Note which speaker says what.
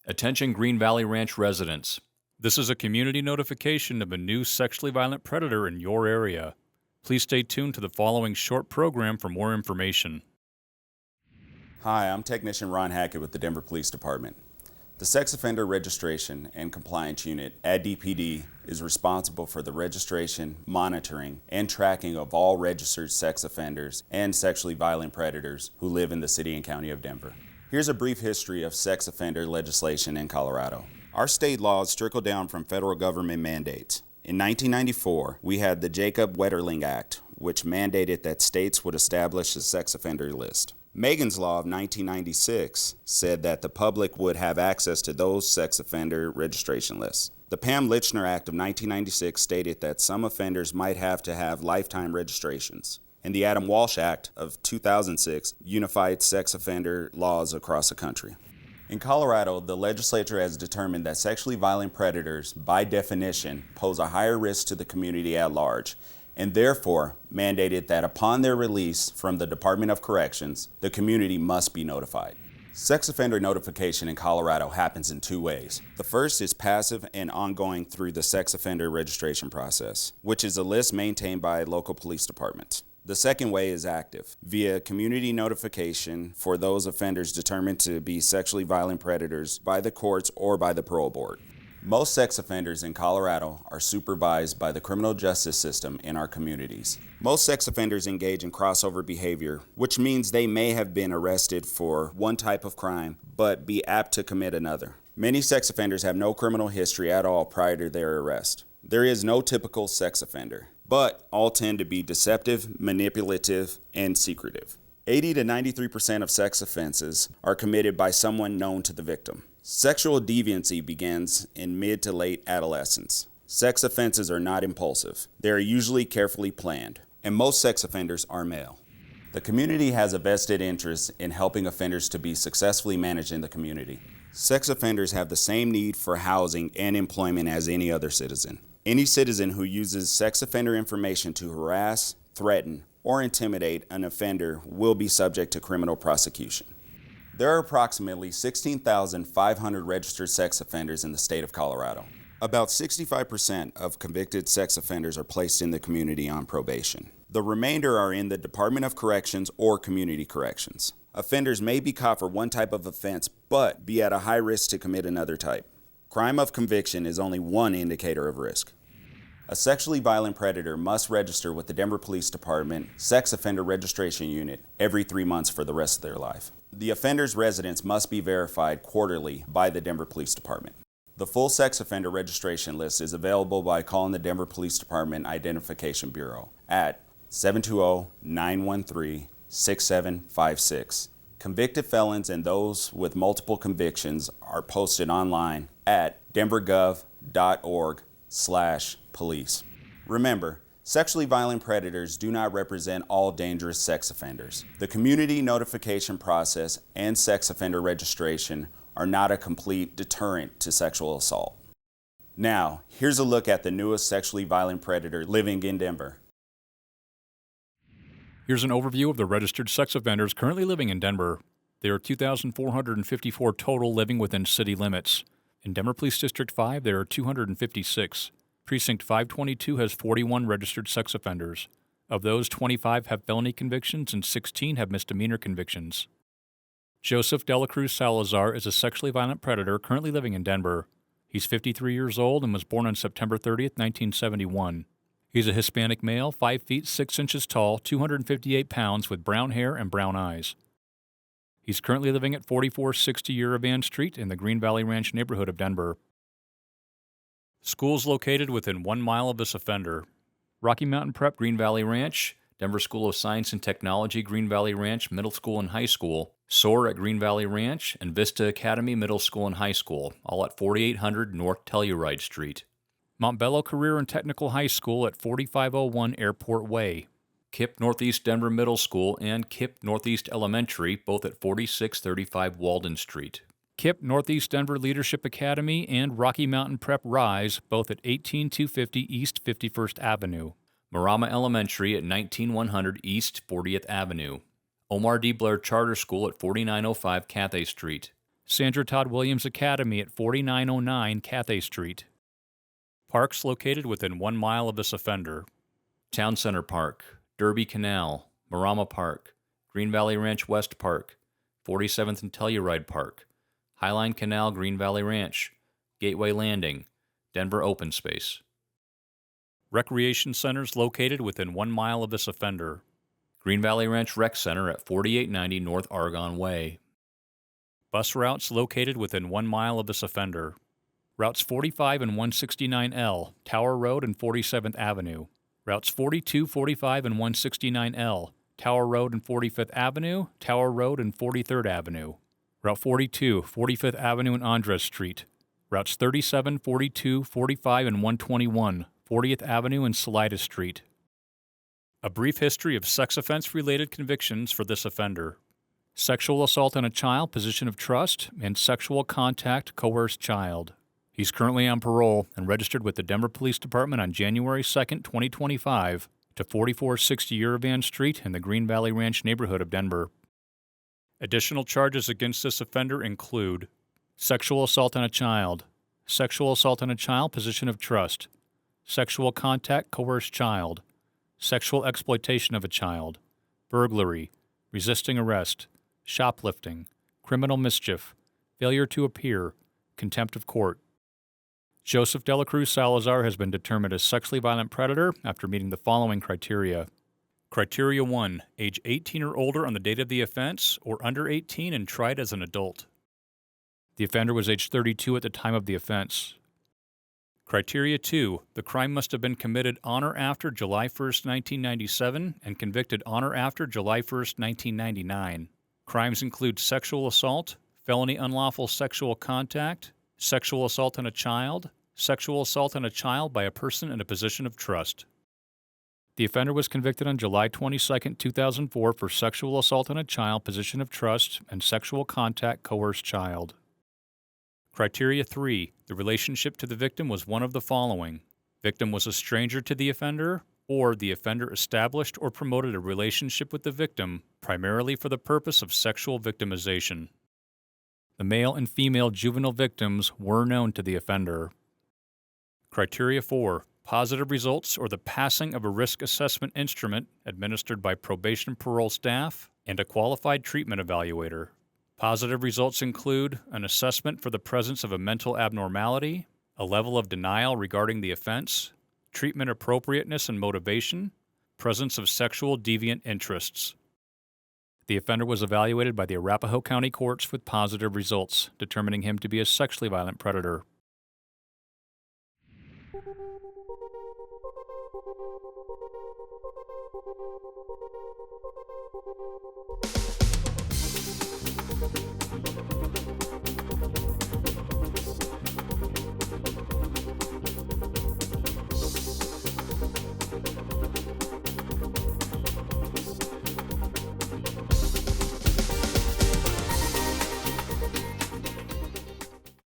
Speaker 1: Attention Green Valley Ranch residents. This is a community notification of a new sexually violent predator in your area. Please stay tuned to the following short program for more information.
Speaker 2: Hi, I'm Technician Ron Hackett with the Denver Police Department. The Sex Offender Registration and Compliance Unit at DPD is responsible for the registration, monitoring, and tracking of all registered sex offenders and sexually violent predators who live in the city and county of Denver. Here's a brief history of sex offender legislation in Colorado. Our state laws trickle down from federal government mandates. In 1994, we had the Jacob Wetterling Act, which mandated that states would establish a sex offender list. Megan's Law of 1996 said that the public would have access to those sex offender registration lists. The Pam Lichner Act of 1996 stated that some offenders might have to have lifetime registrations. And the Adam Walsh Act of 2006 unified sex offender laws across the country. In Colorado, the legislature has determined that sexually violent predators, by definition, pose a higher risk to the community at large, and therefore mandated that upon their release from the Department of Corrections, the community must be notified. Sex offender notification in Colorado happens in two ways. The first is passive and ongoing through the sex offender registration process, which is a list maintained by local police departments. The second way is active, via community notification for those offenders determined to be sexually violent predators by the courts or by the parole board. Most sex offenders in Colorado are supervised by the criminal justice system in our communities. Most sex offenders engage in crossover behavior, which means they may have been arrested for one type of crime, but be apt to commit another. Many sex offenders have no criminal history at all prior to their arrest. There is no typical sex offender, but all tend to be deceptive, manipulative, and secretive. 80 to 93% of sex offenses are committed by someone known to the victim. Sexual deviancy begins in mid to late adolescence. Sex offenses are not impulsive. They are usually carefully planned, and most sex offenders are male. The community has a vested interest in helping offenders to be successfully managed in the community. Sex offenders have the same need for housing and employment as any other citizen. Any citizen who uses sex offender information to harass, threaten, or intimidate an offender will be subject to criminal prosecution. There are approximately 16,500 registered sex offenders in the state of Colorado. About 65% of convicted sex offenders are placed in the community on probation. The remainder are in the Department of Corrections or Community Corrections. Offenders may be caught for one type of offense, but be at a high risk to commit another type. Crime of conviction is only one indicator of risk. A sexually violent predator must register with the Denver Police Department Sex Offender Registration Unit every 3 months for the rest of their life. The offender's residence must be verified quarterly by the Denver Police Department. The full sex offender registration list is available by calling the Denver Police Department Identification Bureau at 720-913-6756. Convicted felons and those with multiple convictions are posted online at denvergov.org/police. Remember, sexually violent predators do not represent all dangerous sex offenders. The community notification process and sex offender registration are not a complete deterrent to sexual assault. Now, here's a look at the newest sexually violent predator living in Denver.
Speaker 1: Here's an overview of the registered sex offenders currently living in Denver. There are 2,454 total living within city limits. In Denver Police District 5, there are 256. Precinct 522 has 41 registered sex offenders. Of those, 25 have felony convictions and 16 have misdemeanor convictions. Joseph Delacruz Salazar is a sexually violent predator currently living in Denver. He's 53 years old and was born on September 30th, 1971. He's a Hispanic male, 5 feet 6 inches tall, 258 pounds, with brown hair and brown eyes. He's currently living at 4460 Yerevan Street in the Green Valley Ranch neighborhood of Denver. Schools located within 1 mile of this offender: Rocky Mountain Prep Green Valley Ranch, Denver School of Science and Technology Green Valley Ranch Middle School and High School, SOAR at Green Valley Ranch, and Vista Academy Middle School and High School, all at 4800 North Telluride Street. Montbello Career and Technical High School at 4501 Airport Way. KIPP Northeast Denver Middle School and KIPP Northeast Elementary, both at 4635 Walden Street. KIPP Northeast Denver Leadership Academy and Rocky Mountain Prep Rise, both at 18250 East 51st Avenue. Marama Elementary at 19100 East 40th Avenue. Omar D. Blair Charter School at 4905 Cathay Street. Sandra Todd Williams Academy at 4909 Cathay Street. Parks located within 1 mile of this offender: Town Center Park, Derby Canal, Marama Park, Green Valley Ranch West Park, 47th and Telluride Park, Highline Canal Green Valley Ranch, Gateway Landing, Denver Open Space. Recreation centers located within 1 mile of this offender: Green Valley Ranch Rec Center at 4890 North Argonne Way. Bus routes located within 1 mile of this offender: Routes 45 and 169L, Tower Road and 47th Avenue. Routes 42, 45, and 169L, Tower Road and 45th Avenue, Tower Road and 43rd Avenue. Route 42, 45th Avenue and Andres Street. Routes 37, 42, 45, and 121, 40th Avenue and Salida Street. A brief history of sex offense-related convictions for this offender: sexual assault on a child, position of trust, and sexual contact, coerced child. He's currently on parole and registered with the Denver Police Department on January 2, 2025, to 4460 Yerevan Street in the Green Valley Ranch neighborhood of Denver. Additional charges against this offender include sexual assault on a child, sexual assault on a child, position of trust, sexual contact, coerced child, sexual exploitation of a child, burglary, resisting arrest, shoplifting, criminal mischief, failure to appear, contempt of court. Joseph Delacruz Salazar has been determined a sexually violent predator after meeting the following criteria. Criteria 1, age 18 or older on the date of the offense, or under 18 and tried as an adult. The offender was age 32 at the time of the offense. Criteria 2, the crime must have been committed on or after July 1, 1997 and convicted on or after July 1, 1999. Crimes include sexual assault, felony unlawful sexual contact, sexual assault on a child by a person in a position of trust. The offender was convicted on July 22, 2004 for sexual assault on a child, position of trust, and sexual contact, coerced child. Criteria 3, the relationship to the victim was one of the following: victim was a stranger to the offender, or the offender established or promoted a relationship with the victim primarily for the purpose of sexual victimization. The male and female juvenile victims were known to the offender. Criteria 4, positive results or the passing of a risk assessment instrument administered by probation parole staff and a qualified treatment evaluator. Positive results include an assessment for the presence of a mental abnormality, a level of denial regarding the offense, treatment appropriateness and motivation, presence of sexual deviant interests. The offender was evaluated by the Arapahoe County Courts with positive results, determining him to be a sexually violent predator.